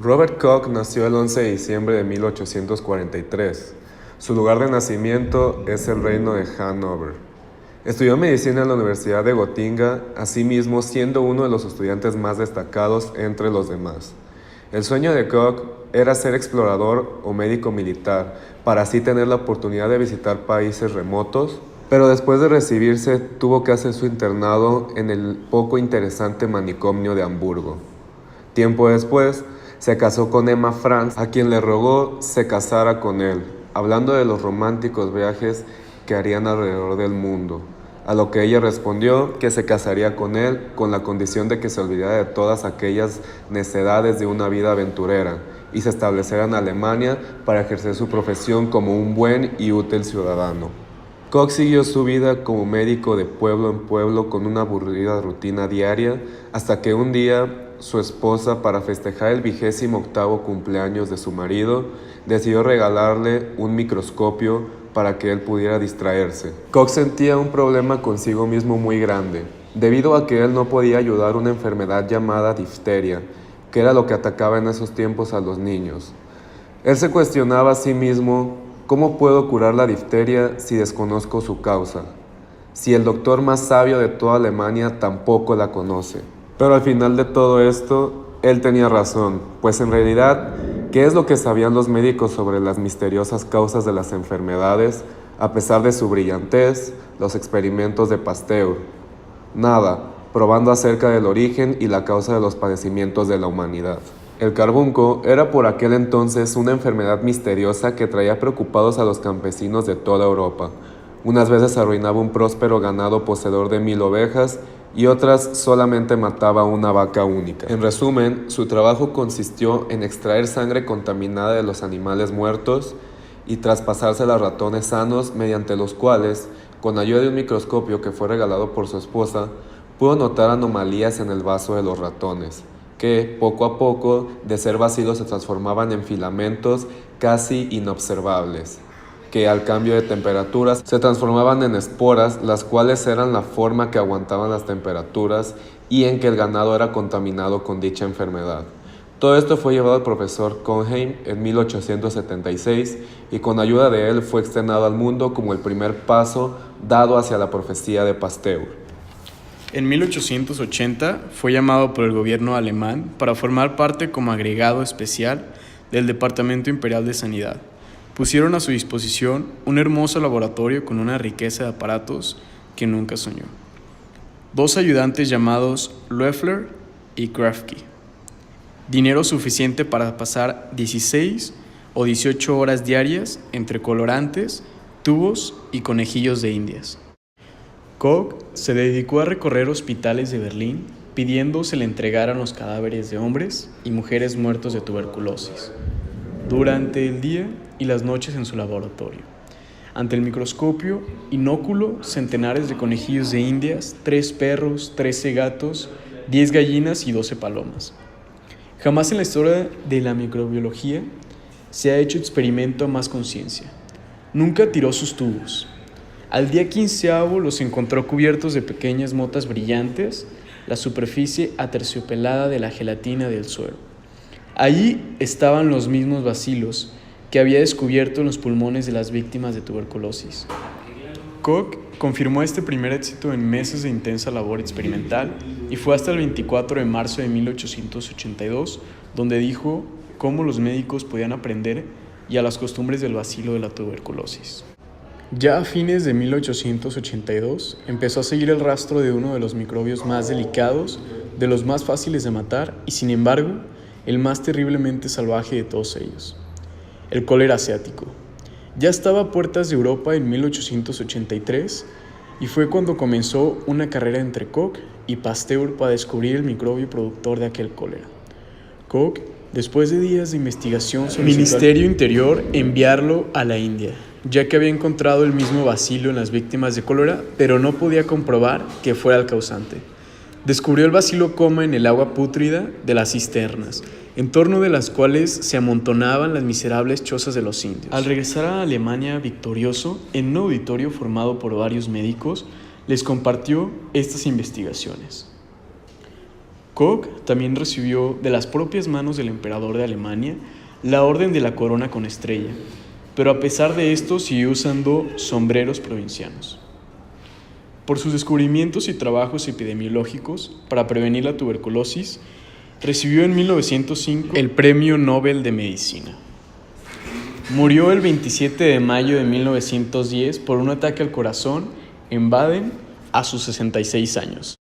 Robert Koch nació el 11 de diciembre de 1843. Su lugar de nacimiento es el reino de Hannover. Estudió medicina en la Universidad de Gotinga, asimismo siendo uno de los estudiantes más destacados entre los demás. El sueño de Koch era ser explorador o médico militar, para así tener la oportunidad de visitar países remotos, pero después de recibirse tuvo que hacer su internado en el poco interesante manicomio de Hamburgo. Tiempo después, se casó con Emma Franz, a quien le rogó se casara con él, hablando de los románticos viajes que harían alrededor del mundo, a lo que ella respondió que se casaría con él con la condición de que se olvidara de todas aquellas necedades de una vida aventurera y se estableciera en Alemania para ejercer su profesión como un buen y útil ciudadano. Koch siguió su vida como médico de pueblo en pueblo con una aburrida rutina diaria, hasta que un día su esposa, para festejar el 28º cumpleaños de su marido, decidió regalarle un microscopio para que él pudiera distraerse. Koch sentía un problema consigo mismo muy grande, debido a que él no podía ayudar una enfermedad llamada difteria, que era lo que atacaba en esos tiempos a los niños. Él se cuestionaba a sí mismo: ¿cómo puedo curar la difteria si desconozco su causa? Si el doctor más sabio de toda Alemania tampoco la conoce. Pero al final de todo esto, él tenía razón, pues en realidad, ¿qué es lo que sabían los médicos sobre las misteriosas causas de las enfermedades, a pesar de su brillantez, los experimentos de Pasteur? Nada, probando acerca del origen y la causa de los padecimientos de la humanidad. El carbunco era por aquel entonces una enfermedad misteriosa que traía preocupados a los campesinos de toda Europa. Unas veces arruinaba un próspero ganado poseedor de 1000 ovejas y otras solamente mataba una vaca única. En resumen, su trabajo consistió en extraer sangre contaminada de los animales muertos y traspasársela a ratones sanos, mediante los cuales, con ayuda de un microscopio que fue regalado por su esposa, pudo notar anomalías en el vaso de los ratones, que, poco a poco, de ser bacilos se transformaban en filamentos casi inobservables, que al cambio de temperaturas se transformaban en esporas, las cuales eran la forma que aguantaban las temperaturas y en que el ganado era contaminado con dicha enfermedad. Todo esto fue llevado al profesor Cohnheim en 1876 y con ayuda de él fue externado al mundo como el primer paso dado hacia la profecía de Pasteur. En 1880 fue llamado por el gobierno alemán para formar parte como agregado especial del Departamento Imperial de Sanidad. Pusieron a su disposición un hermoso laboratorio con una riqueza de aparatos que nunca soñó. 2 ayudantes llamados Loeffler y Krafke. Dinero suficiente para pasar 16 o 18 horas diarias entre colorantes, tubos y conejillos de indias. Koch se dedicó a recorrer hospitales de Berlín pidiendo se le entregaran los cadáveres de hombres y mujeres muertos de tuberculosis durante el día y las noches en su laboratorio. Ante el microscopio, inóculo centenares de conejillos de indias, 3 perros, 13 gatos, 10 gallinas y 12 palomas. Jamás en la historia de la microbiología se ha hecho experimento a más conciencia. Nunca tiró sus tubos. Al día 15º los encontró cubiertos de pequeñas motas brillantes, la superficie aterciopelada de la gelatina del suero. Allí estaban los mismos bacilos que había descubierto en los pulmones de las víctimas de tuberculosis. Koch confirmó este primer éxito en meses de intensa labor experimental y fue hasta el 24 de marzo de 1882 donde dijo cómo los médicos podían aprender y a las costumbres del bacilo de la tuberculosis. Ya a fines de 1882 empezó a seguir el rastro de uno de los microbios más delicados, de los más fáciles de matar y, sin embargo, el más terriblemente salvaje de todos ellos: el cólera asiático. Ya estaba a puertas de Europa en 1883 y fue cuando comenzó una carrera entre Koch y Pasteur para descubrir el microbio productor de aquel cólera. Koch, después de días de investigación, solicitó al Ministerio Interior enviarlo a la India, ya que había encontrado el mismo bacilo en las víctimas de cólera, pero no podía comprobar que fuera el causante. Descubrió el bacilo coma en el agua pútrida de las cisternas, en torno de las cuales se amontonaban las miserables chozas de los indios. Al regresar a Alemania victorioso, en un auditorio formado por varios médicos, les compartió estas investigaciones. Koch también recibió de las propias manos del emperador de Alemania la Orden de la Corona con Estrella, pero a pesar de esto siguió usando sombreros provincianos. Por sus descubrimientos y trabajos epidemiológicos para prevenir la tuberculosis, recibió en 1905 el Premio Nobel de Medicina. Murió el 27 de mayo de 1910 por un ataque al corazón en Baden a sus 66 años.